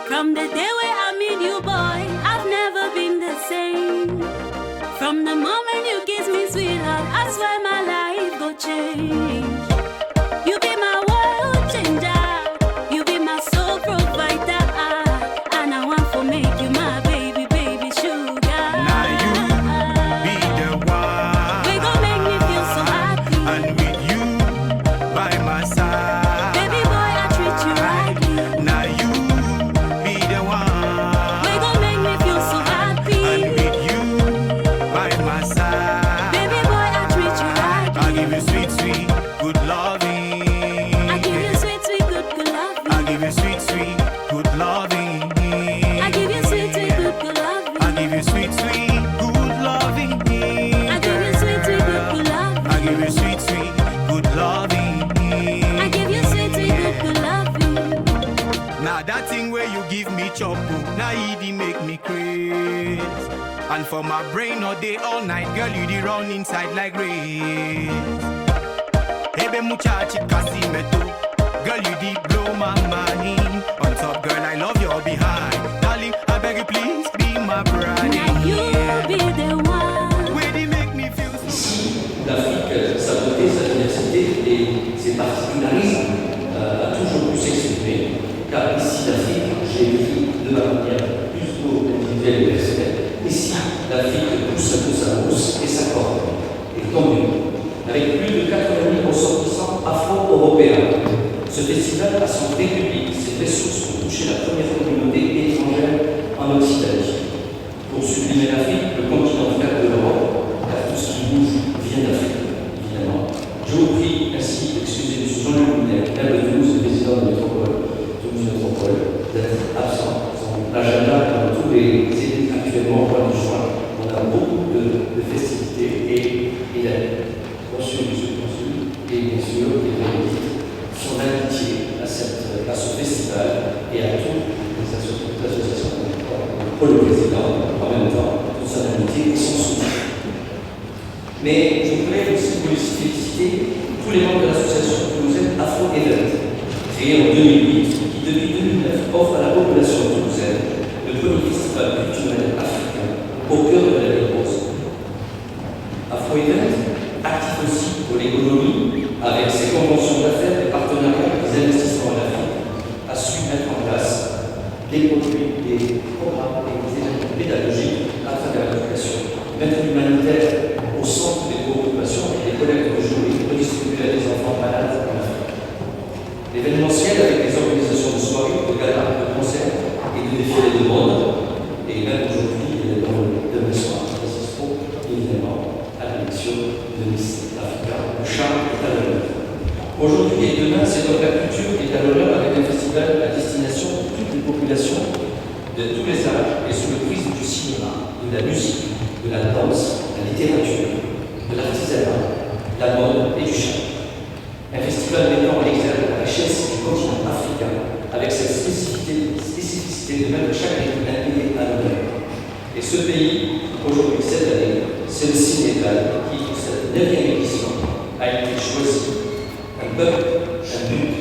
From the day where I meet you, boy, I've never been the same. From the moment you kiss me, sweetheart, I swear my life go change. You be my world changer, you be my soul provider, and I want to make you my baby, baby sugar. Now you be the one. We gon' make me feel so happy. And with you by my side, Baby boy, I treat you rightly. now you be the one. We gon' make me feel so happy. And with you by my side, Baby boy, I treat you rightly. I give you sweet, sweet, good loving. I give you sweet, sweet, good, good loving. I give you sweet, sweet, good loving. I give you sweet, sweet, good, good loving. I give you sweet, sweet, good loving. I give you sweet, sweet, good, good loving. I give you sweet, sweet, good loving. I give you sweet, sweet, good, good loving. Now that thing where you give me choco, now it make me crazy. And for my brain all day, all night, girl, you the run inside like rain. Hey, muchachi casimeto, girl, you the blow my mind. On top, girl, I love your behind. Darling, I beg you, please be my bride. Now you be the one. Where they make me feel so. Ici, l'Afrique, sa beauté, sa diversité et ses particularismes a toujours pu s'exprimer. Car ici, l'Afrique, j'ai écrit de ma manière plus individuelle et personnelle. Ici, l'Afrique pousse un peu sa mousse et sa corde. Et tant mieux. Avec plus de 80 000 ressortissants afro-européens, ce festival a son vrai public, ses ressources pour toucher la première communauté étrangère en Occitanie. Pour sublimer l'Afrique, le continent frère de l'Europe, car tout ce qui bouge vient d'Afrique, évidemment. Je vous prie ainsi d'excuser M. Jean-Luc Mounet, maire de Toulouse et président de Toulouse Métropole, d'être absent. Son agenda, comme tous les élus actuellement au mois de juin, on a beaucoup de festivités et il a reçu M. le Consul et bien sûr, il redit son amitié à ce festival et à toutes les associations pour le président, en même temps, toute son amitié et son soutien. Mais je voudrais aussi vous féliciter tous les membres de l'association toulousaine Afro Event, créée en 2008, qui depuis 2009 offre à la population toulousaine le premier festival culturel africain au cœur de la ville rose. Afro Event, actif aussi pour l'économie, avec ses conventions d'affaires et partenariats avec les investissements en Afrique, a su mettre en place des produits, des programmes et des événements pédagogiques à travers l'éducation, mettre l'humanitaire au centre des préoccupations et des collectes de jouets redistribués à des enfants malades en Afrique. L'événementiel avec des organisations de soirées, de galas, de concerts et de défilés de mode, et même aujourd'hui, demain soir, nous assisterons évidemment à l'élection de Miss Africa. Le charme est à l'honneur. Aujourd'hui et demain, c'est donc la culture qui est à l'honneur avec un festival à destination de toutes les populations, de tous les âges, et sous le prisme du cinéma, de la musique, de la danse, de la littérature, de l'artisanat, de la mode et du chant. Un festival mettant en exergue la richesse du continent africain, avec cette spécificité de mettre chaque pays à l'honneur. Et ce pays, aujourd'hui, cette année, c'est le Sénégal qui, pour cette 9e édition, a été choisi. Un peuple, un but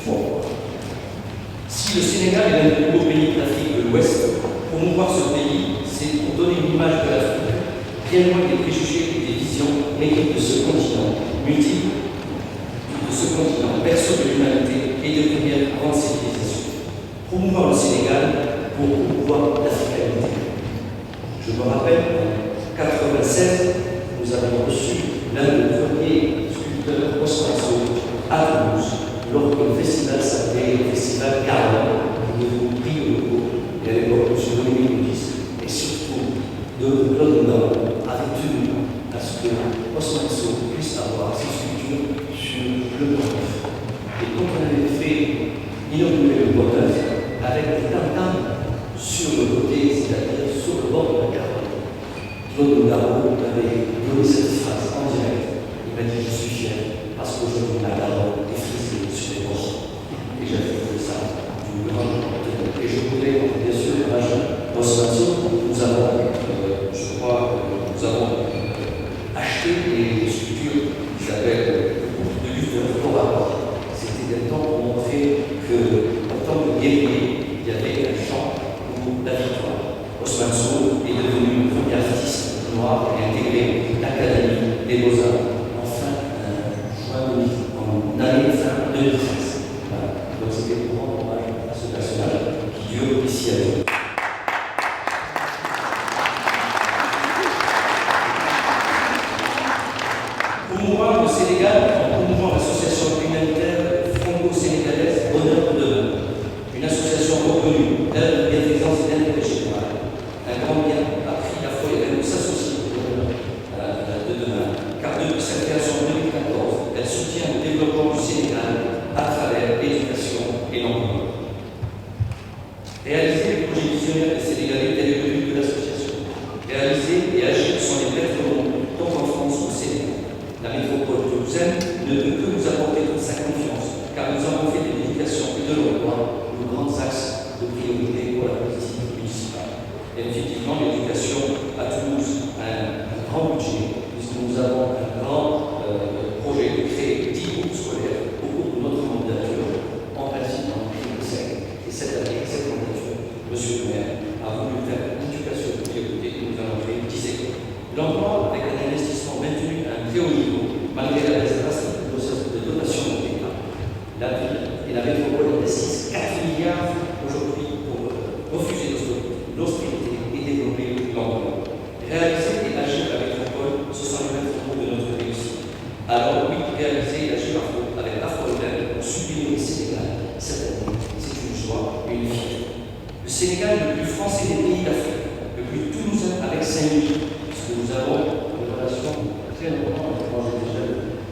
fort. Si le Sénégal est l'un des plus beaux pays d'Afrique de l'Ouest, promouvoir ce pays, c'est pour donner une image de l'Afrique, bien loin des préjugés et des visions négatifs de ce continent, multiple, de ce continent, berceau de l'humanité et de première grande civilisation. Promouvoir le Sénégal pour promouvoir l'africanité. Je me rappelle, en 1996, nous avons reçu l'un des premiers sculpteurs Osmanso à Toulouse, lors que le festival s'appelait le Festival Carole, où nous avons pris le locaux, et à l'époque, M. Dominique Boudis, et surtout de Claude Nord, avait tenu à ce que Osmanso puisse avoir ses sculptures sur le Pont Neuf. Et quand on avait fait inaugurer le Pont Neuf, avec des tam-tams sur le côté, c'est-à-dire sur le bord de la Garonne, Claude Nord avait donné cette phrase en direct. Il m'a dit: je suis fier parce qu'aujourd'hui la Garonne est frisée sur les bords. Et j'avais trouvé ça d'une grande honneur. Et je voulais bien sûr hommage à Osmanso. Nous avons, je crois, nous avons acheté des sculptures qui s'appellent de Gustave Florat. C'était un temps pour montrer qu'en tant que guerrier, il y avait Mansour est devenu le premier artiste noir et intégré l'Académie des Beaux-Arts en année fin 2013. Voilà. Donc c'était pour rendre hommage à ce personnage qui dure ici à nous. Promouvoir le Sénégal en promouvant l'association humanitaire franco-sénégalaise Honneur de Demain, une association reconnue d'œuvre de bienfaisance et d'intérêt général. Un grand bien a pris la foi et la s'associer au Honneur de Demain, car depuis sa création en 2014, elle soutient le développement du Sénégal à travers l'éducation et l'emploi. Réaliser les projets visionnaires des Sénégalais tel que le but de l'association. Réaliser et agir sont les maîtres mots, tant en France qu'au Sénégal. La métropole toulousaine ne peut que nous apporter toute sa confiance, car nous avons fait de l'éducation et de l'emploi nos grands axes de priorité pour la politique municipale. Et effectivement, l'éducation à Toulouse a un grand budget, puisque nous avons un grand projet de créer 10 groupes scolaires au cours de notre mandature, en principe en 2005. Et cette année, cette mandature, M. le maire a voulu faire l'éducation de priorité et nous allons créer 10 écoles. L'emploi, avec un investissement maintenu à un très haut niveau, malgré la baisse drastique de dotation de l'État, la ville et la métropole investissent 4 milliards aujourd'hui pour refuser l'austérité et développer l'emploi. Réaliser et agir la métropole, ce sont les maîtres mots de notre réussite. Alors oui, réaliser et agir avec Afro-Hôtel pour subir le Sénégal cette année, c'est une joie et une fierté. Le Sénégal est le plus français des pays d'Afrique, le plus toulousain avec Saint-Louis, puisque nous avons une relation très importante. Moi, j'ai déjà,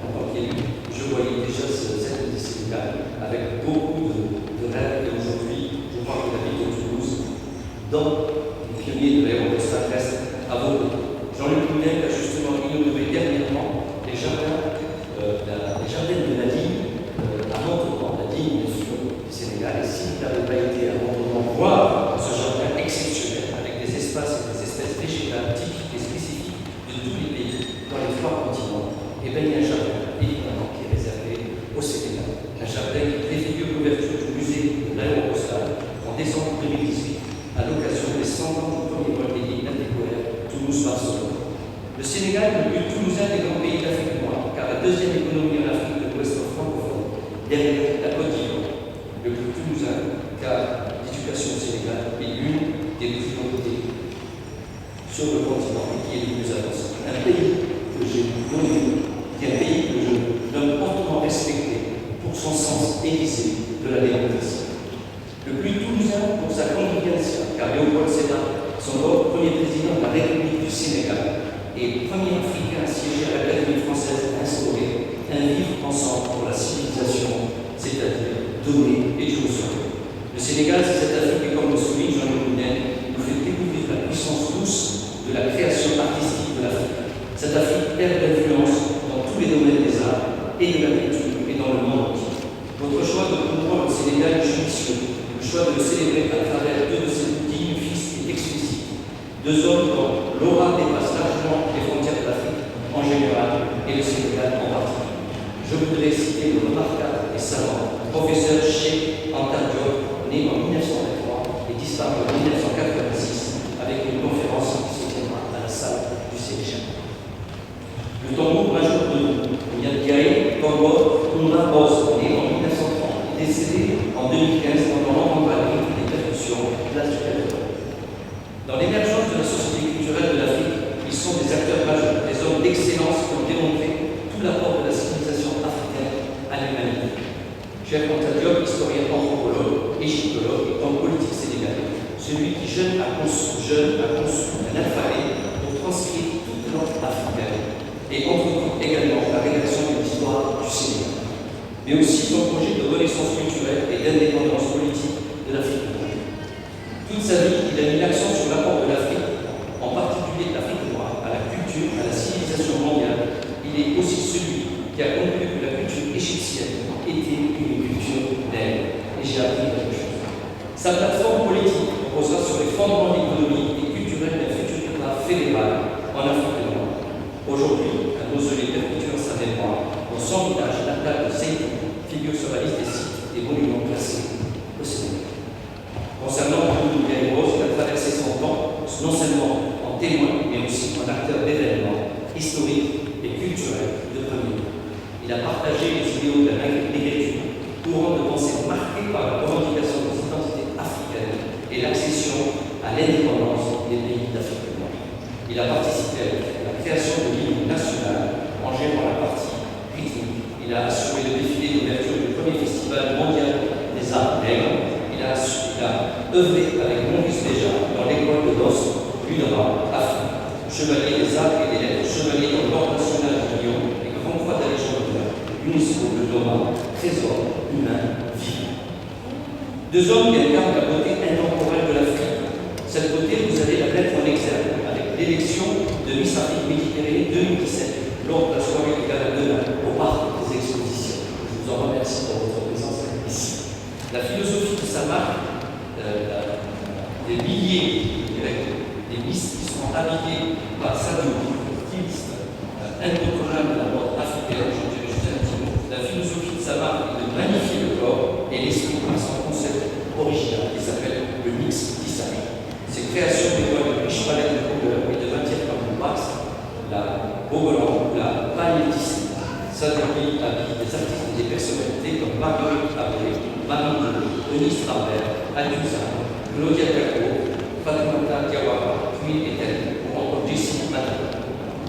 en tant qu'élu, je voyais déjà cette année du Sénégal avec beaucoup de rêves. Et aujourd'hui, je crois que la ville de Toulouse, dans les pionniers de l'aéropostale reste à vos côtés. Jean-Luc Mounet a justement inauguré dernièrement les jardins de la digne à Montauban, la digne bien sûr du Sénégal. Et s'il n'avait pas été à Montauban voir ce jardin exceptionnel avec des espaces et des espèces végétales typiques et spécifiques de tous les pays dans les 3 continents, et bien il y a un jardin évidemment qui est réservé au Sénégal. Un jardin qui préfigure l'ouverture du musée de l'aéropostale en décembre 2018 à l'occasion des 100 ans du premier vol des lignes découvert Toulouse-Barcelone. Le Sénégal est le plus toulousain des grands pays d'Afrique noire, car la deuxième économie en Afrique de l'Ouest francophone, derrière la Côte d'Ivoire. Le plus toulousain, car l'éducation au Sénégal est l'une des priorités sur le continent et qui est le plus avancé. Un pays que j'ai nommé, qui est un pays que je donne fortement respecté pour son sens aiguisé de la démocratie. Le plus toulousain pour sa congrégation, car Léopold Sédar, son premier président de la République du Sénégal, et premier Africain à siéger à l'Académie française à instaurer un vivre ensemble pour la civilisation, c'est-à-dire donner et Dieu reçoit. Le Sénégal, c'est cette Afrique qui, comme le souligne Jean-Luc Mounet, nous fait découvrir la puissance douce de la création artistique de l'Afrique. Cette Afrique perd d'influence dans tous les domaines des arts et de la culture et dans le monde entier. Votre choix de promouvoir le Sénégal est judicieux. Le choix de le célébrer à travers 2 de ses dignes fils est explicite. 2 hommes dont l'aura dépasse largement les frontières de l'Afrique en général et le Sénégal en particulier. Je voudrais citer le remarquable et savant professeur Cheikh Anta Diop, né en 1923 et disparu en 1986, avec une conférence qui se tiendra à la salle du Sénégal. Le tambour major de Ndiaye Tombo Kounda Boz, né en 1930, est décédé en 2015 pendant l'envoi des percussions place du Capitole. Dans l'émergence de la société culturelle de l'Afrique, ils sont des acteurs majeurs, des hommes d'excellence qui ont démontré tout l'apport de la civilisation africaine à l'humanité. Cheikh Anta Diop, historien anthropologue, égyptologue et homme politique sénégalais, celui qui jeune a conçu un alphabet pour transcrire toute langue africaine et entrepris également la rédaction de l'histoire du Sénégal, mais aussi son projet de renaissance culturelle et d'indépendance politique de l'Afrique. Toute sa vie, il a mis l'accent sur l'apport de l'Afrique, en particulier l'Afrique noire, à la culture, à la civilisation mondiale. Il est aussi celui qui a conclu que la culture égyptienne était une culture d'elle. Et j'ai appris quelque chose. Sa plateforme politique reposera sur les fondements économiques et culturels d'un futur État fédéral en Afrique noire. Aujourd'hui, un mausolée perpétue en sa mémoire, dont son village natal de Seytou figure sur la liste des sites et monuments classés au Sénégal. Concernant Doudou Rose, il a traversé son temps, non historique et culturel de premier plan. Il a partagé les idéaux de la négritude, courant de pensée marqué par la revendication des identités africaines et l'accession à l'indépendance des pays d'Afrique noire. Il a participé à la création de l'hymne national en gérant la partie rythmique. Il a assuré le défilé d'ouverture du premier festival mondial des arts nègres. Il a œuvré avec Maurice Béjart dans l'école de Los, l'UNRWA, Afrique. Chevalier des arts et des lettres, chevalier dans l'ordre national de Lyon et grand croix de la Légion d'honneur. UNESCO le nomma trésor humain vivant. Deux hommes qui incarnent la beauté intemporelle de l'Afrique. Cette beauté, vous allez la mettre en exergue avec l'élection de Miss Afrique Méditerranée 2017 lors de la soirée du Gala demain au parc des expositions. Je vous en remercie pour votre présence ici. La philosophie de sa marque, des milliers des Miss qui sont habillés par Sadio, styliste incontournable de la mode africaine, je dirais juste un petit mot. La philosophie de sa marque est de magnifier le corps et l'esprit par son concept original qui s'appelle le mix design. Ses créations dévoilent une riche palette de couleurs et de matières comme le wax, la bogolan, la paille tissée. Sadio habille des artistes et des personnalités comme Marguerite Abré, Marie Deleuze, Denise Rambert, Althusser, Claudia Cacco, Fatoumata Diawara, puis Ethel, ou encore Jessie Madame.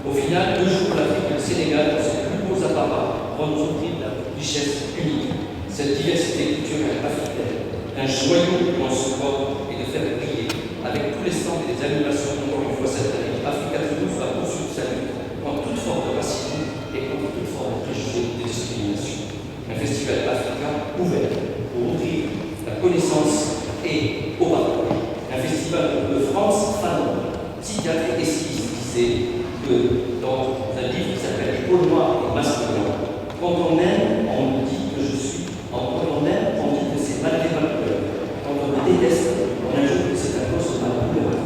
Au final, 2 jours, l'Afrique et le Sénégal, dans ses plus beaux apparats, vont nous offrir la richesse unique. Cette diversité culturelle africaine, un joyau dans ce corps et de faire briller, avec tous les stands et les animations, encore une fois cette année, Africa Toulouse va poursuivre sa lutte contre toute forme de racisme et contre toute forme de préjugés et de discrimination. Un festival africain ouvert pour ouvrir la connaissance et au partage. Un festival de France fanon, psychiatre et styliste disait que dans un livre qui s'appelle Les pôles noirs et masculins, quand on aime, on dit que je suis, quand on aime, on dit que c'est malgré ma couleur. Quand on me déteste, on ajoute que c'est à cause de ma couleur.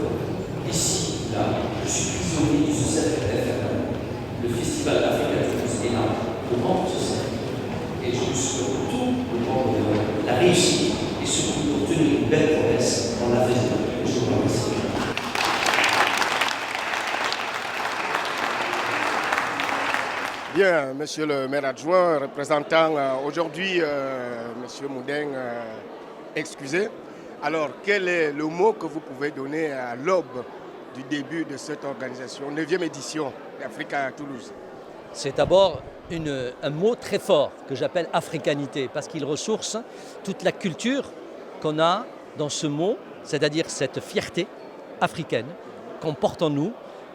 Ici, là, je suis prisonnier de ce cercle infernal. Le festival Africa Toulouse est là pour rendre ce cercle. Et je vous souhaite tout le grand bonheur, la réussite et surtout pour tenir une belle promesse dans l'avenir. Je vous remercie. Bien, monsieur le maire adjoint, représentant aujourd'hui monsieur Moudeng, excusez. Alors, quel est le mot que vous pouvez donner à l'aube du début de cette organisation, 9e édition d'Africa Toulouse? C'est d'abord un mot très fort que j'appelle africanité, parce qu'il ressource toute la culture qu'on a dans ce mot, c'est-à-dire cette fierté africaine qu'on porte en nous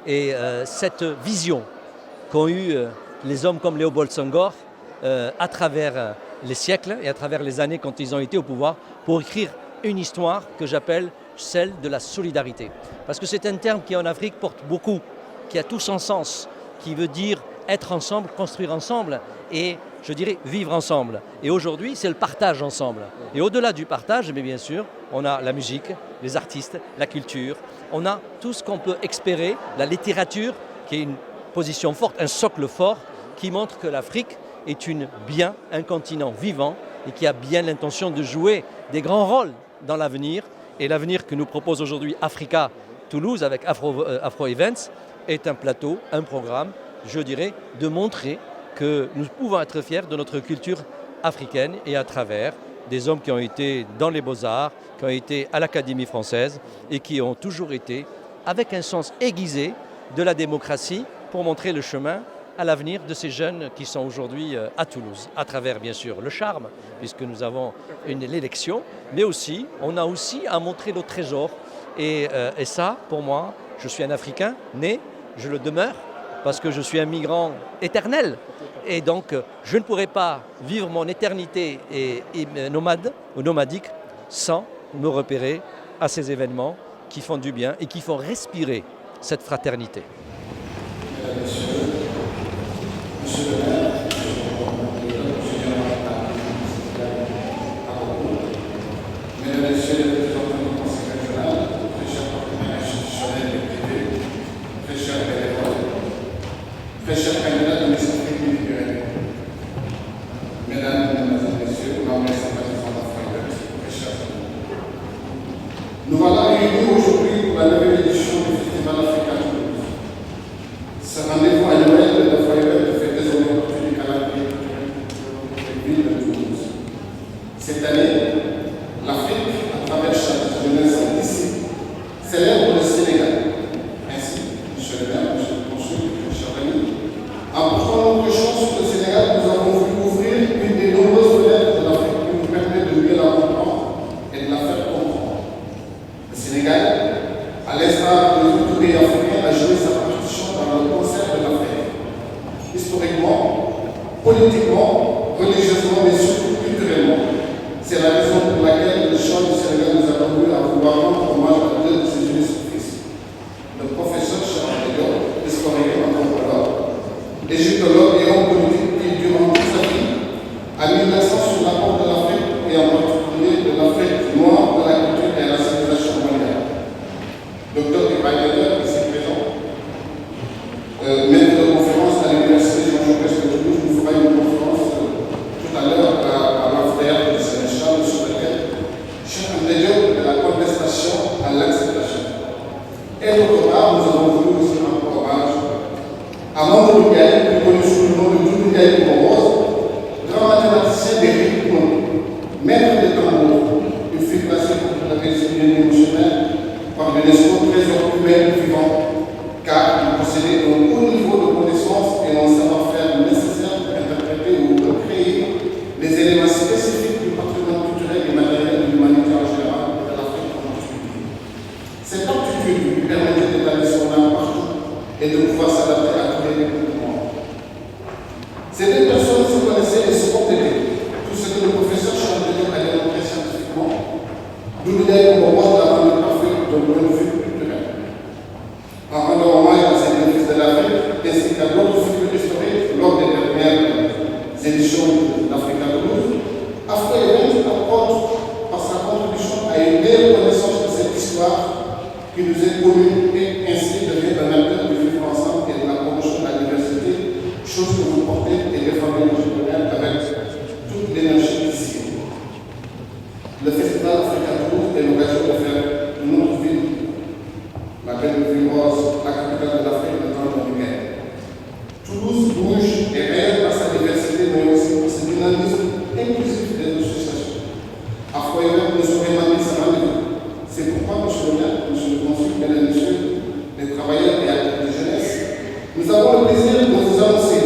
et cette vision qu'ont eu les hommes comme Léopold Senghor à travers les siècles et à travers les années quand ils ont été au pouvoir pour écrire une histoire que j'appelle celle de la solidarité. Parce que c'est un terme qui en Afrique porte beaucoup, qui a tout son sens, qui veut dire être ensemble, construire ensemble et, je dirais, vivre ensemble. Et aujourd'hui, c'est le partage ensemble. Et au-delà du partage, mais bien sûr, on a la musique, les artistes, la culture, on a tout ce qu'on peut espérer, la littérature, qui est une position forte, un socle fort, qui montre que l'Afrique est un continent vivant et qui a bien l'intention de jouer des grands rôles dans l'avenir. Et l'avenir que nous propose aujourd'hui Africa Toulouse avec Afro Events est un plateau, un programme, je dirais, de montrer que nous pouvons être fiers de notre culture africaine et à travers des hommes qui ont été dans les Beaux-Arts, qui ont été à l'Académie française et qui ont toujours été avec un sens aiguisé de la démocratie pour montrer le chemin à l'avenir de ces jeunes qui sont aujourd'hui à Toulouse, à travers bien sûr le charme, puisque nous avons l'élection, mais aussi, on a aussi à montrer nos trésors. Et ça, pour moi, je suis un Africain né, je le demeure, parce que je suis un migrant éternel. Et donc, je ne pourrais pas vivre mon éternité et nomade ou nomadique sans me repérer à ces événements qui font du bien et qui font respirer cette fraternité. Monsieur le maire, mesdames et messieurs les représentants du Conseil régional, très chers partenaires institutionnels et privés, très chers bénévoles, très chers candidats de Miss Afrique Méditerranée, mesdames et messieurs, membres et sympathisants d'Afrique, très chers amis. Nous voilà réunis aujourd'hui pour la 9e édition du Festival Africa Toulouse. Ce rendez-vous historiquement, politiquement, religieusement, mais surtout culturellement. C'est la raison pour laquelle le chant du Sénégal nous a conduit à vouloir rendre hommage à deux de ses illustres. Le professeur Charles Diop, historien anthropologue, égyptologue et homme politique qui, durant toute sa vie, a mis l'accent sur l'apport de l'Afrique et en particulier de l'Afrique noire de la culture et à la civilisation mondiale. Docteur Ibrahim Ader, ici présent, maître de conférence à l'Université Jean Jaurès de Toulouse, nous fera une conférence tout à l'heure à l'amphithéâtre de Sénéchal sur laquelle Cheikh Anta Diop de la contestation à l'acceptation. Et d'autre part, nous avons voulu aussi rendre hommage à Mamadou Ndiaye, plus connu sous le nom de Doudou Ndiaye Coumba-Rose, grand mathématicien des rythmes, maître des tambours. Il fut classé pour la réussite émotionnelle par l'UNESCO trésor humain vivant, car il possédait un haut niveau de connaissance et un savoir-faire nécessaire pour interpréter ou recréer les éléments spécifiques du patrimoine culturel et matériel de l'humanité en général et de l'Afrique en particulier. Cette aptitude lui permettait d'étaler son âme partout et de pouvoir s'adapter à tous les niveaux du monde. Ces deux personnes se connaissaient et se complétaient. Tout ce que le professeur Charles Diop a démontré scientifiquement, Doudou Ndiaye Coumba-Rose l'a rendu parfait d'un point de vue culturel. En rendant hommage à ces deux fils de l'Afrique, ainsi qu'à d'autres figures historiques lors des dernières éditions de l'Afrique à Toulouse, Afro Event apporte par sa contribution à une meilleure connaissance de cette histoire qui nous est commune et ainsi devient un acteur du vivre ensemble et de la promotion de la diversité, chose que vous portez et défendez nos citoyens avec toute l'énergie ici. Le Festival Afrique à Toulouse est l'occasion de faire une autre ville, la belle ville rose, la capitale de l'Afrique, le temps de l'Union. Toulouse bouge et rêve par sa diversité, mais aussi par ce dynamisme inclusif des associations. Afro Event ne saurait manquer sa rendez-vous. C'est pourquoi, monsieur le maire, monsieur le consul, mesdames et messieurs, les travailleurs et acteurs de jeunesse, nous avons le plaisir de vous annoncer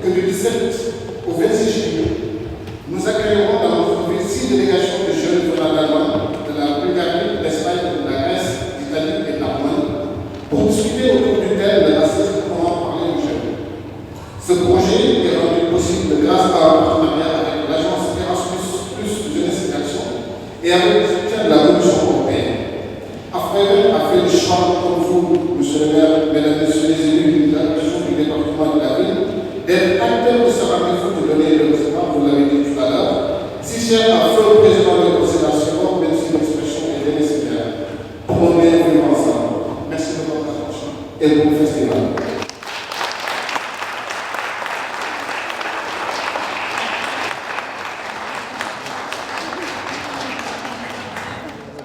que du 17 au 26 juillet, nous accueillerons dans notre ville 6 délégations de jeunes venant d'Allemagne, de la Bulgarie, d'Espagne, de la Grèce, d'Italie et de l'Allemagne, pour discuter autour du thème de la cesse comment parler aux jeunes. Ce projet est rendu possible grâce à un partenariat avec l'agence Erasmus Plus Jeunesse et Action et avec le soutien de la Commission européenne. Afro a fait le choix, comme vous, monsieur le maire, mesdames et messieurs les élus de la région du département de la ville, d'être acteur de ce rendez-vous, de donner le recevoir, vous l'avez dit tout à l'heure, si cher à feu le président de la considération, même si l'expression est nécessaire, pour nos meilleurs vivre ensemble. Merci de votre attention et bon festival.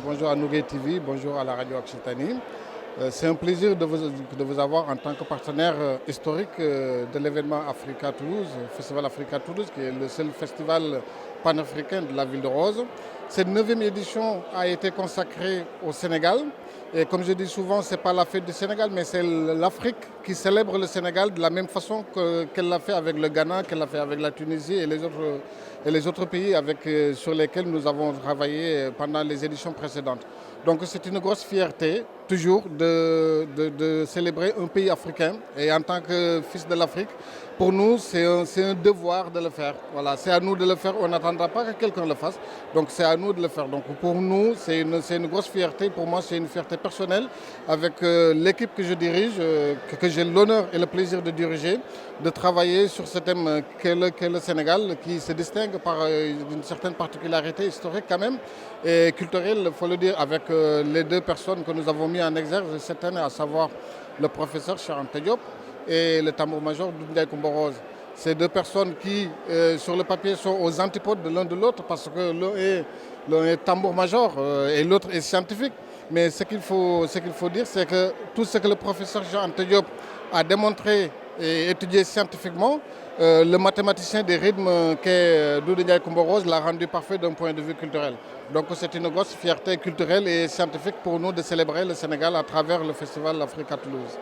Bonjour à Nougué TV, bonjour à la radio Occitanie. C'est un plaisir de vous avoir en tant que partenaire historique de l'événement Africa Toulouse, Festival Africa Toulouse, qui est le seul festival panafricain de la ville de Rose. Cette 9e édition a été consacrée au Sénégal. Et comme je dis souvent, ce n'est pas la fête du Sénégal, mais c'est l'Afrique qui célèbre le Sénégal de la même façon qu'elle l'a fait avec le Ghana, qu'elle l'a fait avec la Tunisie et les autres pays sur lesquels nous avons travaillé pendant les éditions précédentes. Donc c'est une grosse fierté, toujours, de célébrer un pays africain. Et en tant que fils de l'Afrique, pour nous, c'est un devoir de le faire. Voilà, c'est à nous de le faire. On n'attendra pas que quelqu'un le fasse. Donc c'est à nous de le faire. Donc pour nous, c'est une grosse fierté. Pour moi, c'est une fierté personnelle avec l'équipe que je dirige, que j'ai l'honneur et le plaisir de diriger, de travailler sur ce thème qu'est le Sénégal, qui se distingue par une certaine particularité historique quand même et culturelle, il faut le dire, avec les deux personnes que nous avons mis en exergue cette année, à savoir le professeur Cheikh Anta Diop et le tambour-major Doudou Ndiaye Coumba-Rose. Ces deux personnes qui, sur le papier, sont aux antipodes de l'un de l'autre parce que l'un est tambour-major et l'autre est scientifique. Mais ce qu'il faut dire, c'est que tout ce que le professeur Cheikh Anta Diop a démontré et étudié scientifiquement, le mathématicien des rythmes qu'est Doudou Ndiaye Coumba-Rose l'a rendu parfait d'un point de vue culturel. Donc c'est une grosse fierté culturelle et scientifique pour nous de célébrer le Sénégal à travers le Festival Africa Toulouse.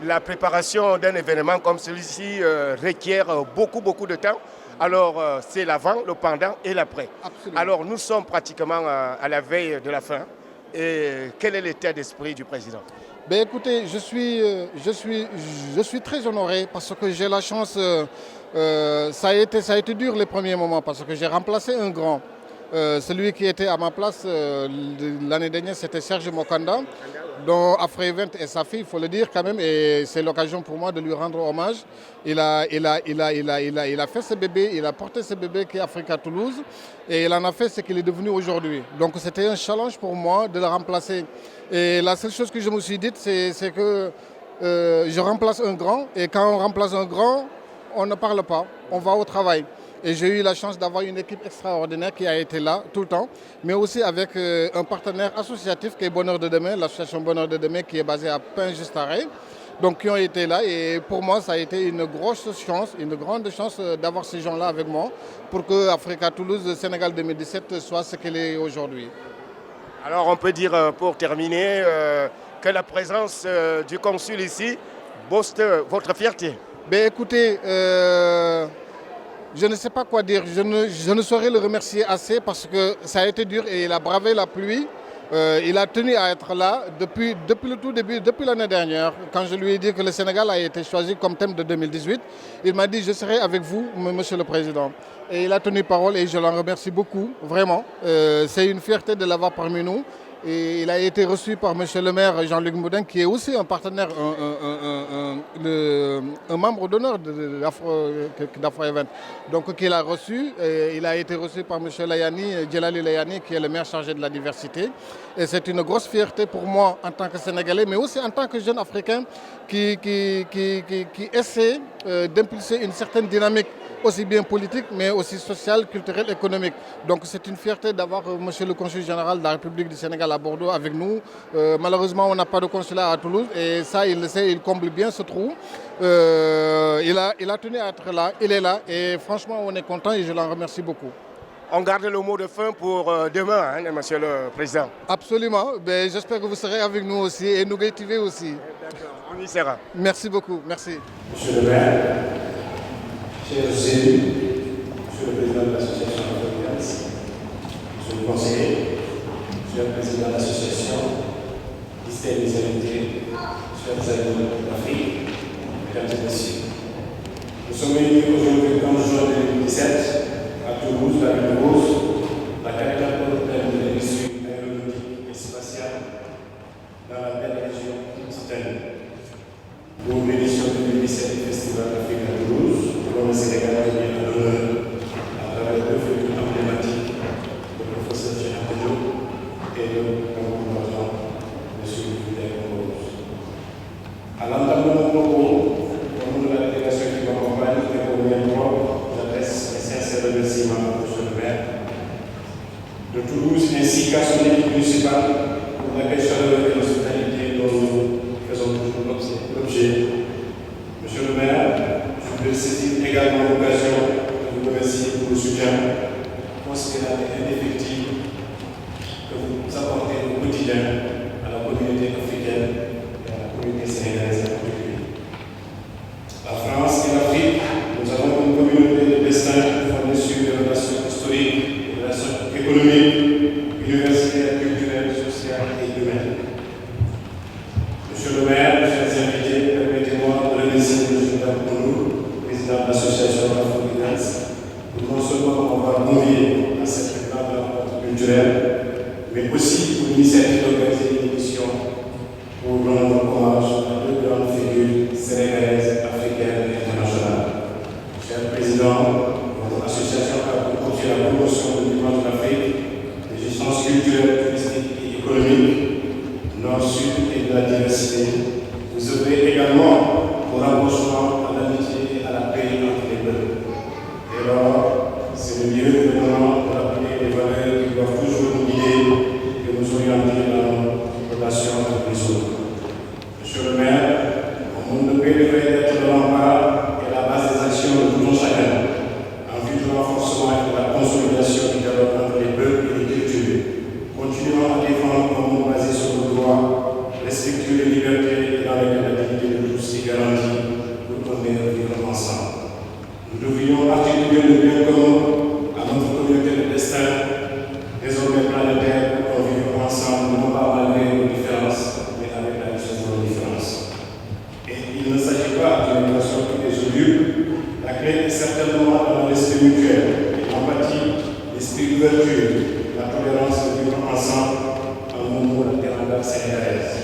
La préparation d'un événement comme celui-ci requiert beaucoup de temps. Alors c'est l'avant, le pendant et l'après. Alors nous sommes pratiquement à la veille de la fin. Et quel est l'état d'esprit du président? Ben écoutez, je suis très honoré parce que j'ai la chance, ça a été dur les premiers moments parce que j'ai remplacé un grand. Celui qui était à ma place l'année dernière, c'était Serge Mokanda, dont Afro Event est sa fille, il faut le dire quand même, et c'est l'occasion pour moi de lui rendre hommage. Il a fait ce bébé, il a porté ce bébé qui est Africa Toulouse, et il en a fait ce qu'il est devenu aujourd'hui. Donc c'était un challenge pour moi de le remplacer. Et la seule chose que je me suis dit, c'est que je remplace un grand, et quand on remplace un grand, on ne parle pas, on va au travail. Et j'ai eu la chance d'avoir une équipe extraordinaire qui a été là tout le temps, mais aussi avec un partenaire associatif qui est Bonheur de Demain, l'association Bonheur de Demain qui est basée à Pin-Juste-Arrêt. Donc qui ont été là et pour moi ça a été une grande chance d'avoir ces gens-là avec moi pour que Africa Toulouse Sénégal 2017 soit ce qu'elle est aujourd'hui. Alors on peut dire pour terminer que la présence du consul ici booste votre fierté. Ben écoutez, je ne sais pas quoi dire, je ne saurais le remercier assez parce que ça a été dur et il a bravé la pluie. Il a tenu à être là depuis le tout début, depuis l'année dernière. Quand je lui ai dit que le Sénégal a été choisi comme thème de 2018, il m'a dit « je serai avec vous, Monsieur le Président ». Et il a tenu parole et je l'en remercie beaucoup, vraiment. C'est une fierté de l'avoir parmi nous. Et il a été reçu par Monsieur le maire Jean-Luc Moudin, qui est aussi un partenaire, un membre d'honneur d'Afro Event. Donc qu'il a reçu, il a été reçu par Monsieur Djelali Layani, qui est le maire chargé de la diversité. Et c'est une grosse fierté pour moi en tant que Sénégalais, mais aussi en tant que jeune Africain qui essaie d'impulser une certaine dynamique, aussi bien politique, mais aussi sociale, culturelle, économique. Donc c'est une fierté d'avoir Monsieur le Consul général de la République du Sénégal à Bordeaux avec nous. Malheureusement, on n'a pas de consulat à Toulouse et ça, il le sait, il comble bien ce trou. Il a tenu à être là, il est là et franchement, on est content et je l'en remercie beaucoup. On garde le mot de fin pour demain, hein, Monsieur le Président. Absolument. Ben, j'espère que vous serez avec nous aussi et Nougat TV aussi. D'accord, on y sera. Merci beaucoup. Merci. Monsieur le maire, chers élus, Monsieur le Président de l'Association Afro-Event, Monsieur le conseiller, Monsieur le Président de l'Association, distingués des invités, chers amis d'Afrique, Mesdames et Messieurs. Nous sommes réunis aujourd'hui le 15 juin 2017 à Toulouse, la ville de Rose, la capitale européenne de l'industrie aéronautique et spatiale, dans la belle région occitanie. Pour l'édition 2017 du Festival d'Afrique à Toulouse, dont le Sénégal revient à l'honneur à travers deux figures emblématiques, le professeur Gérard Diop et le combattant M. Fidel Rose. À l'entame de mon propos, au nom de la délégation qui m'accompagne, et pour mes droits, j'adresse mes sincères remerciements à M. le maire de Toulouse ainsi qu'à son équipe municipale pour l'accueil chaleureux et l'hospitalité dont nous faisons toujours l'objet. Monsieur le maire, je veux saisir également l'occasion de vous remercier pour le soutien considérable et indéfectible que vous apportez au quotidien à la communauté africaine et à la communauté sénégalaise en particulier. La France et l'Afrique, nous avons une communauté de destin fondée sur des relations historiques, des relations économiques, universitaires, culturelles, sociales et humaines. Monsieur le maire, chers invités, permettez-moi de remercier M. Dakoulou, président de l'association Afro-Event, pour non seulement m'avoir convié à cette grande rencontre culturelle, mais aussi pour l'initiative d'organiser une émission pour rendre hommage à deux grandes figures sénégalaises, africaines et internationales. Cher Président, votre association a pour projet la promotion de l'image de l'Afrique, des échanges culturels, touristiques et économiques, Nord-Sud et de la diversité. Vous œuvrez également au rapprochement, à l'amitié et à la paix entre les peuples. Et alors, c'est le lieu de moment de rappeler les valeurs qui doivent toujours nous guider et nous orienter dans nos relations avec les autres. Monsieur le maire, un monde de paix devrait être le rempart et la base des actions de tout un chacun, en vue du renforcement et de la consolidation du dialogue entre les peuples et les cultures. Continuons à défendre un monde basé sur le droit, respectueux des libertés et dans lesquelles la dignité de tous est garantie pour un meilleur vivre ensemble. Nous devrions articuler le bien commun à notre communauté de destin, désormais planétaire, pour vivre ensemble, non pas malgré nos différences, mais avec la richesse de nos clé est certainement dans le respect mutuel, l'empathie, l'esprit d'ouverture, la tolérance de vivre ensemble en mouvement de la teranga sénégalaise.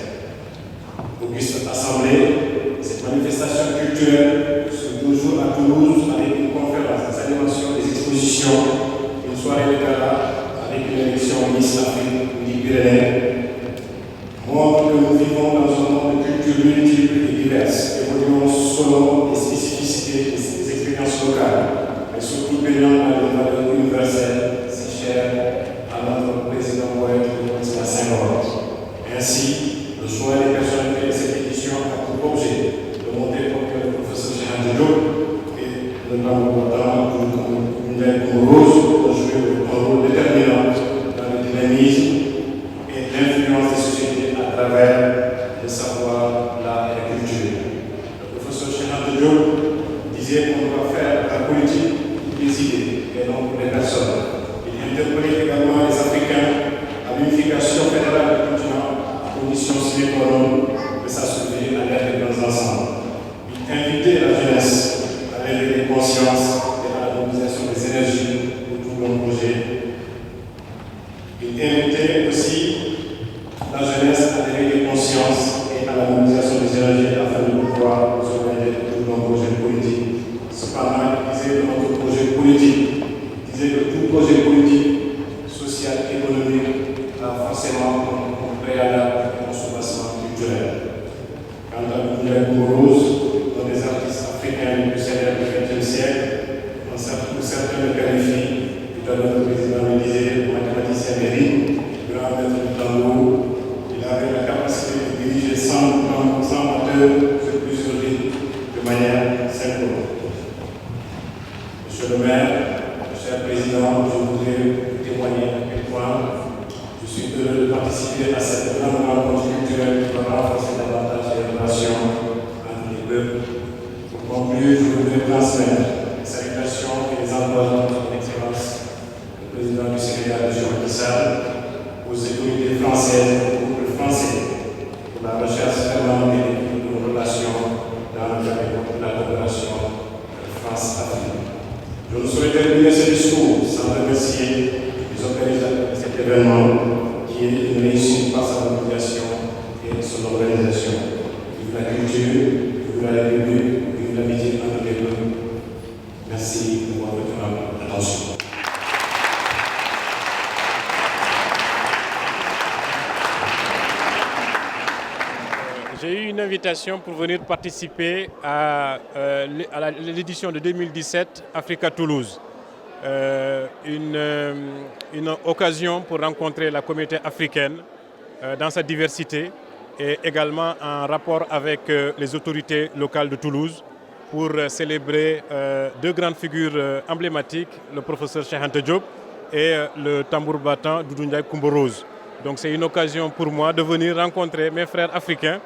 Auguste Assemblée, cette manifestation culturelle se toujours à Toulouse avec une conférence, des animations, des expositions, une soirée de gala avec une élection Miss Afrique ou Pyrénées, montre que nous vivons dans un monde de cultures multiples et diverses, évoluant selon les spécificités des expériences locales, mais surtout baignant dans les valeurs universelles, si chères à notre président poète Louis Senghor. Ainsi, le choix des personnalités de cette édition a pour objet de monter pour que le professeur Cheikh Diop et le tambour battant une rose ont joué un rôle déterminant dans le dynamisme et l'influence des sociétés à travers le savoir, l'art et la culture. Le professeur Cheikh Diop disait qu'on doit faire la politique pour les idées et non pour les personnes. Il interpellait également les Africains à l'unification fédérale du continent à condition sine qua non de s'associer à l'être dans ensemble. Il invitait la jeunesse à lever les consciences et à la mobilisation des énergies autour d'un projet. Il invitait aussi la jeunesse à lever les consciences et à la mobilisation des énergies afin de pouvoir nous organiser autour d'un projet politique. Cependant, il disait que notre projet politique, tout projet politique, social, économique, a forcément comme préalable une consommation culturelle. Quant à Moulin Rose, un des artistes africains les plus célèbres du XXe siècle, où certains le qualifient, tout à l'heure le président le disait, mathématicien mérite, grand maître du tambour, il avait la capacité de diriger 100 moteurs sur plusieurs lignes de manière synchrone. Monsieur le maire, cher président, je voudrais témoigner à quel point je suis heureux de participer à cette grande rencontre culturelle qui va renforcer davantage les relations entre les peuples. Pour conclure, je voudrais transmettre les salutations et les encouragements de son Excellence, le président du Sénégal, Macky Sall, aux autorités françaises et au peuple français pour la recherche permanente de nos relations dans le cadre de la coopération France-Afrique. Je ne saurais terminer ce discours sans remercier les organisateurs de cet événement qui est une réussite par sa mobilisation et son organisation. Vive la culture, vive la République, vive l'amitié entre les peuples. Merci pour votre attention. J'ai eu une invitation pour venir participer à l'édition de 2017 Africa Toulouse. Une occasion pour rencontrer la communauté africaine dans sa diversité et également en rapport avec les autorités locales de Toulouse pour célébrer deux grandes figures emblématiques, le professeur Cheikh Anta Diop et le tambour battant Doudou Ndiaye Coumba Rose. Donc c'est une occasion pour moi de venir rencontrer mes frères africains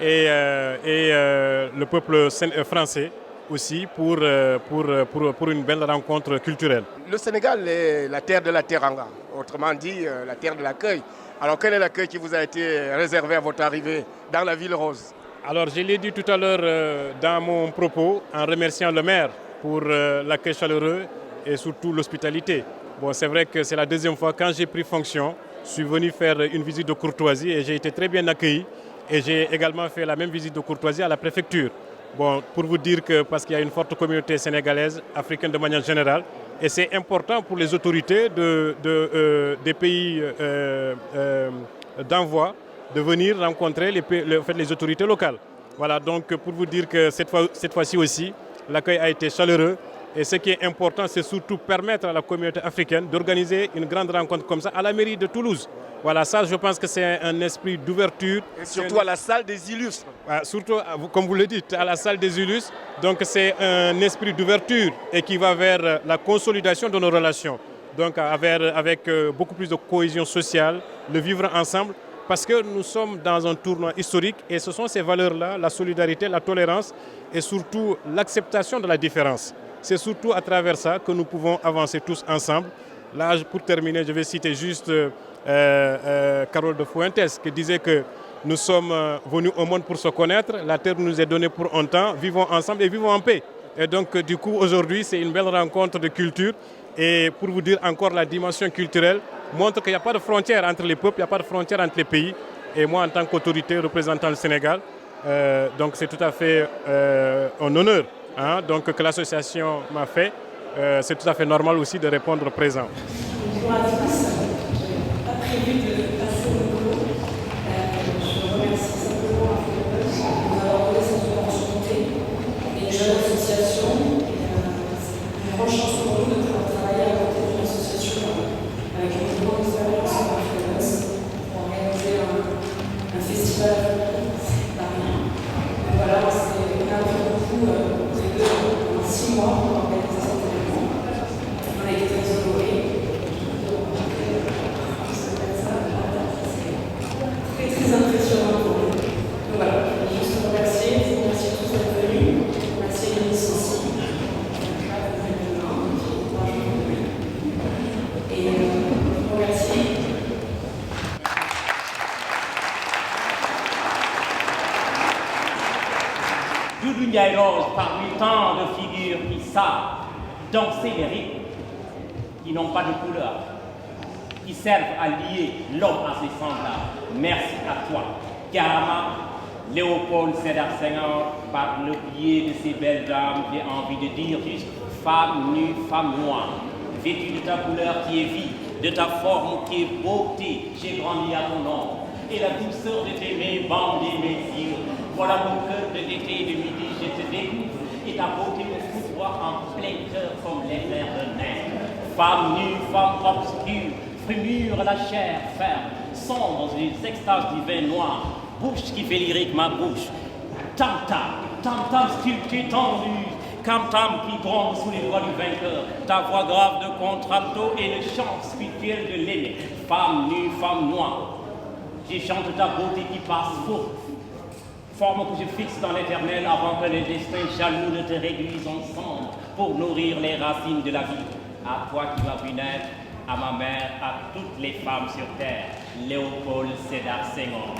et le peuple français aussi pour une belle rencontre culturelle. Le Sénégal est la terre de la teranga, autrement dit la terre de l'accueil. Alors quel est l'accueil qui vous a été réservé à votre arrivée dans la ville rose? Alors je l'ai dit tout à l'heure dans mon propos en remerciant le maire pour l'accueil chaleureux et surtout l'hospitalité. Bon, c'est vrai que c'est la deuxième fois quand j'ai pris fonction, je suis venu faire une visite de courtoisie et j'ai été très bien accueilli. Et j'ai également fait la même visite de courtoisie à la préfecture. Bon, pour vous dire que parce qu'il y a une forte communauté sénégalaise, africaine de manière générale, et c'est important pour les autorités des pays d'envoi de venir rencontrer les autorités locales. Voilà, donc pour vous dire que cette fois-ci aussi, l'accueil a été chaleureux. Et ce qui est important, c'est surtout permettre à la communauté africaine d'organiser une grande rencontre comme ça à la mairie de Toulouse. Voilà, ça je pense que c'est un esprit d'ouverture. Et surtout à la salle des illustres. Surtout, comme vous le dites, à la salle des illustres. Donc c'est un esprit d'ouverture et qui va vers la consolidation de nos relations. Donc avec beaucoup plus de cohésion sociale, le vivre ensemble. Parce que nous sommes dans un tournoi historique et ce sont ces valeurs-là, la solidarité, la tolérance et surtout l'acceptation de la différence. C'est surtout à travers ça que nous pouvons avancer tous ensemble. Là, pour terminer, je vais citer juste Carole de Fuentes qui disait que nous sommes venus au monde pour se connaître, la terre nous est donnée pour un temps, vivons ensemble et vivons en paix. Et donc, du coup, aujourd'hui, c'est une belle rencontre de culture. Et pour vous dire encore, la dimension culturelle montre qu'il n'y a pas de frontière entre les peuples, il n'y a pas de frontière entre les pays. Et moi, en tant qu'autorité représentant le Sénégal, donc c'est tout à fait un honneur donc, que l'association m'a fait. C'est tout à fait normal aussi de répondre présent. Bonjour à tous. Je n'ai pas prévu de passer au micro. Je remercie simplement de nous avoir donné cette opportunité. Et une jeune association. C'est une grande chance pour nous de pouvoir travailler à côté d'une association avec une grande expérience en Afrique pour organiser un festival. C'est pas rien. Donc voilà, c'est un peu beaucoup pendant 6 mois pour organiser cet événement. On a été très honorés. C'est très impressionnant pour nous. Donc voilà, je veux juste vous remercier tous d'être venus, remercier Eunice aussi. Et je vous remercie. Doudou Ndiaye Rose, parmi tant de figures qui savent danser les rythmes, qui n'ont pas de couleur, qui servent à lier l'homme à ses semblables. Merci à toi, Karama, Léopold Sédar Senghor, par le biais de ces belles dames, j'ai envie de dire juste femme nue, femme noire, vêtue de ta couleur qui est vie, de ta forme qui est beauté, j'ai grandi à ton nom, et la douceur de tes mains bandées mes yeux. Voilà mon cœur de l'été et de midi, je te découvre, et ta beauté me foudroie en plein cœur comme les vers de neige. Femme nue, femme obscure, fruit mûr à la chair ferme, sombre dans les extases du vin noir, bouche qui fait lyrique ma bouche. Tam-tam sculpté tendue, tam-tam qui gronde sous les doigts du vainqueur, ta voix grave de contralto et le chant spirituel de l'aîné. Femme nue, femme noire, je chante ta beauté qui passe faux, forme que je fixe dans l'éternel avant que les destins jaloux ne te réduisent ensemble pour nourrir les racines de la vie. À toi qui m'as vu naître, à ma mère, à toutes les femmes sur terre, Léopold Sédar Senghor.